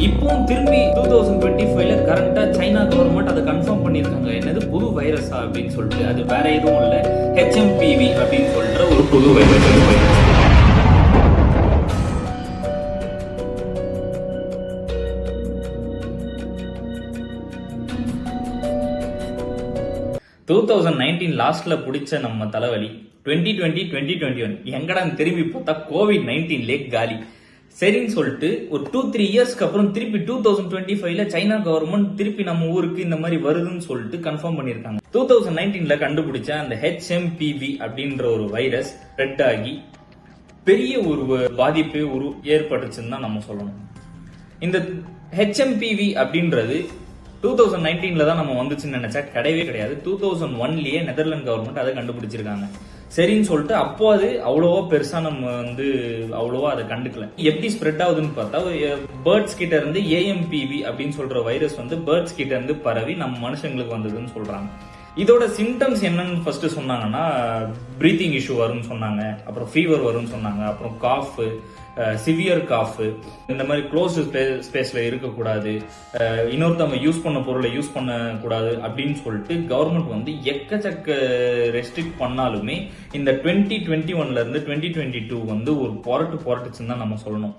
இப்பவும் திரும்பி 2025ல கரண்டா China government அதை கன்ஃபார்ம் பண்ணியிருக்காங்க. என்னது புது வைரஸா அப்படின்னு சொல்லிட்டு. அது வேற எதுவும் இல்லை, HMPV அப்படின்னு சொல்ற ஒரு புது வைரஸ். 2019 லாஸ்ட்ல பிடிச்ச நம்ம தலைவலி 2020-2021 எங்கடா திரும்பி பார்த்தா COVID-19 காலி. சரின்னு சொல்லிட்டு ஒரு 2-3 இயர்ஸ்க்கு அப்புறம் திருப்பி 2025ல சைனா கவர்மெண்ட் திருப்பி நம்ம ஊருக்கு இந்த மாதிரி வருதுன்னு சொல்லிட்டு கன்ஃபார்ம் பண்ணிருக்காங்க. 2019ல கண்டுபிடிச்ச அந்த HMPV அப்படின்ற ஒரு வைரஸ் ஸ்ப்ரெட் ஆகி பெரிய ஒரு பாதிப்பு ஏற்பட்டுச்சுன்னு தான் நம்ம சொல்லணும். இந்த HMPV அப்படின்றது 2019ல தான் நம்ம வந்துச்சுன்னு நினைச்சா கிடையவே கிடையாது. 2001லயே நெதர்லாந்து கவர்மெண்ட் அதை கண்டுபிடிச்சிருக்காங்க. சரின்னு சொல்லிட்டு அப்போ அது அவ்வளவா பெருசா நம்ம அவ்வளவா அதை கண்டுக்கல. எப்படி ஸ்ப்ரெட் ஆகுதுன்னு பார்த்தா பேர்ட்ஸ் கிட்ட இருந்து AMPV அப்படின்னு சொல்ற வைரஸ் பேர்ட்ஸ் கிட்ட இருந்து பரவி நம்ம மனுஷங்களுக்கு வந்ததுன்னு சொல்றாங்க. இதோட சிம்டம்ஸ் என்னன்னு ஃபர்ஸ்ட் சொன்னாங்கன்னா பிரீத்திங் இஷ்யூ வரும்னு சொன்னாங்க, அப்புறம் ஃபீவர் வரும்னு சொன்னாங்க, அப்புறம் காஃப், சிவியர் காஃப், இந்த மாதிரி க்ளோஸ் ஸ்பேஸ்ல இருக்கக்கூடாது, இன்னொருத்தவங்க யூஸ் பண்ண பொருளை யூஸ் பண்ண கூடாது அப்படின்னு சொல்லிட்டு கவர்மெண்ட் எக்கச்சக்க ரெஸ்ட்ரிக்ட் பண்ணாலுமே இந்த 2021ல இருந்து 2022 ஒரு புரட்டுச்சுன்னு தான் நம்ம சொல்லணும்.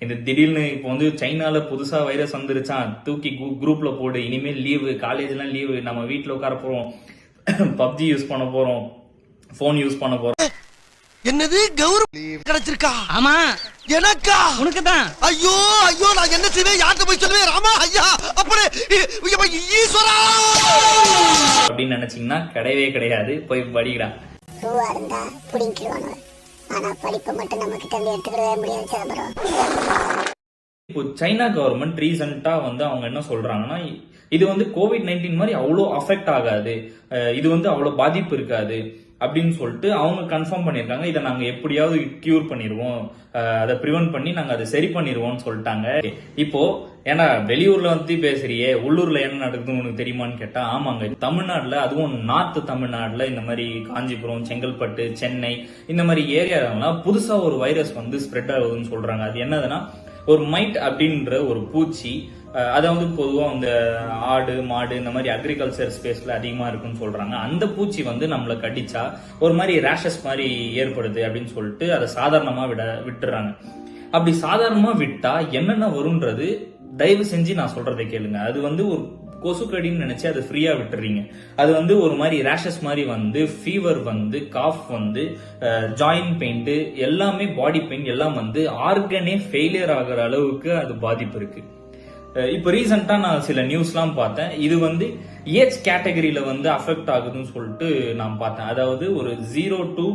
இந்த திடீர்னு இப்போ சைனால புதுசா வைரஸ் வந்துருச்சான், தூக்கி குரூப்ல போடு, இனிமேல் லீவு, காலேஜ்லாம் லீவு, நம்ம வீட்டுல உட்கார போறோம், பப்ஜி யூஸ் பண்ண போறோம், போன் யூஸ் பண்ண போறோம். என்னது கௌரவம் கிடைச்சிருக்கா? ஆமா எனக்கா? உனக்கு தான். ஐயோ ஐயோ நான் என்ன செய்வேன், யார்கிட்ட போய் சொல்லுவேன்? ராமா ஐயா அப்படி ஈஸ்வரா அப்படின்னு நினைச்சீங்கன்னா கிடையவே கிடையாது. போய் படிக்கிறா. இப்போ சைனா கவர்மெண்ட் ரீசெண்டா அவங்க என்ன சொல்றாங்கன்னா, இது COVID-19 மாதிரி அவ்வளோ அஃபெக்ட் ஆகாது, இது அவ்வளோ பாதிப்பு இருக்காது அப்படின்னு சொல்லிட்டு அவங்க கன்ஃபார்ம் பண்ணிருக்காங்க. இதை நாங்க எப்படியாவது கியூர் பண்ணிடுவோம், அதை ப்ரிவென்ட் பண்ணி நாங்க அதை சரி பண்ணிடுவோம்னு சொல்லிட்டாங்க. இப்போ ஏன்னா வெளியூர்ல பேசுறியே, உள்ளூர்ல என்ன நடக்குதுன்னு உனக்கு தெரியுமான்னு கேட்டா, ஆமாங்க, தமிழ்நாடுல, அதுவும் நார்த் தமிழ்நாடுல இந்த மாதிரி காஞ்சிபுரம், செங்கல்பட்டு, சென்னை இந்த மாதிரி ஏரியாலாம் புதுசா ஒரு வைரஸ் ஸ்ப்ரெட் ஆகுதுன்னு சொல்றாங்க. அது என்னதுன்னா ஒரு மைட் அப்படின்ற ஒரு பூச்சி. அதை பொதுவா ஆடு மாடு இந்த மாதிரி அக்ரிகல்ச்சர் ஸ்பேஸ்ல அதிகமா இருக்குன்னு சொல்றாங்க. அந்த பூச்சி நம்மள கடிச்சா ஒரு மாதிரி ரேஷஸ் மாதிரி ஏற்படுது அப்படின்னு சொல்லிட்டு அதை சாதாரணமா விட்டுறாங்க. அப்படி சாதாரணமா விட்டா என்னென்ன வரும்ன்றது தயவு செஞ்சு நான் சொல்றதை கேளுங்க. அது ஒரு கொசு கடின்னு நினைச்சு அது ஃப்ரீயா விட்டுறீங்க. அது ஒரு மாதிரி ரேஷஸ் மாதிரி ஃபீவர் காஃப் ஜாயிண்ட் பெயின் எல்லாமே, பாடி பெயின் எல்லாம் ஆர்கனே ஃபெயிலியர் ஆகிற அளவுக்கு அது பாதிப்பு இருக்கு. இப்ப ரீசெண்டா நான் சில நியூஸ்லாம் பார்த்தேன். இது ஏஜ் கேட்டகரியில அஃபெக்ட் ஆகுதுன்னு சொல்லிட்டு நான் பார்த்தேன். அதாவது ஒரு 0 to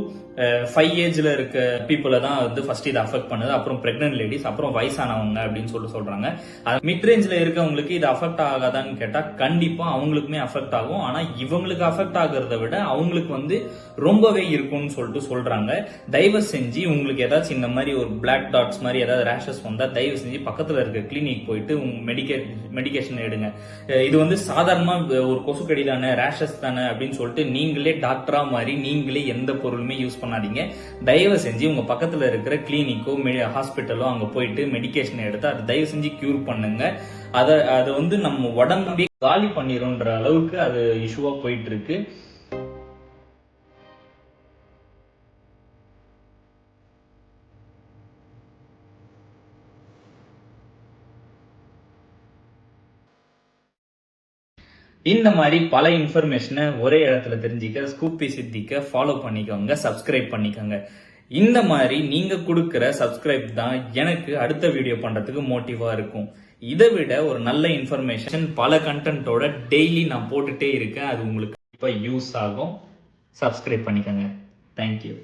5 ஏஜ்ல இருக்க பீப்புளை தான் ஃபர்ஸ்ட் இது அஃபெக்ட் பண்ணுது, அப்புறம் பிரெக்னன்ட் லேடிஸ், அப்புறம் வயசானவங்க அப்படின்னு சொல்றாங்க. மிட் ரேஞ்ச்ல இருக்கவங்களுக்கு இது அஃபெக்ட் ஆகாதான்னு கேட்டா கண்டிப்பா அவங்களுக்குமே அஃபெக்ட் ஆகும். ஆனா இவங்களுக்கு அஃபெக்ட் ஆகுறத விட அவங்களுக்கு ரொம்பவே இருக்கும்னு சொல்லிட்டு சொல்றாங்க. தயவு செஞ்சு உங்களுக்கு ஏதாச்சும் இந்த மாதிரி ஒரு பிளாக் டாட்ஸ் மாதிரி ஏதாவது ரேஷஸ் வந்தா தயவு செஞ்சு பக்கத்துல இருக்க கிளினிக் போயிட்டு மெடிகேஷன் எடுங்க. இது சாதாரணமா ஒரு கொசு கடி தானே, ரேஷஸ் தானே அப்படின்னு சொல்லிட்டு நீங்களே டாக்டரா மாதிரி நீங்களே எந்த பொருளுமே யூஸ் பண்ணாதீங்க. தயவு செஞ்சு உங்க பக்கத்துல இருக்கிற கிளினிக்கோ ஹாஸ்பிட்டலோ அங்க போயிட்டு மெடிகேஷன் எடுத்து அதை தயவு செஞ்சு கியூர் பண்ணுங்க. அதை நம்ம உடம்பே காலி பண்ணிரும்ன்ற அளவுக்கு அது இஷ்யூவா போயிட்டு இருக்கு. இந்த மாதிரி பல இன்ஃபர்மேஷனை ஒரே இடத்துல தெரிஞ்சுக்க ஸ்கூப்பி சித்திக்க ஃபாலோ பண்ணிக்கோங்க, சப்ஸ்கிரைப் பண்ணிக்கோங்க. இந்த மாதிரி நீங்க கொடுக்கிற சப்ஸ்கிரைப் தான் எனக்கு அடுத்த வீடியோ பண்றதுக்கு மோட்டிவா இருக்கும். இதை விட ஒரு நல்ல இன்ஃபர்மேஷன் பல கண்டென்ட்டோட டெய்லி நான் போட்டுட்டே இருக்கேன். அது உங்களுக்கு இப்ப யூஸ் ஆகும். சப்ஸ்கிரைப் பண்ணிக்கோங்க. தேங்க்யூ.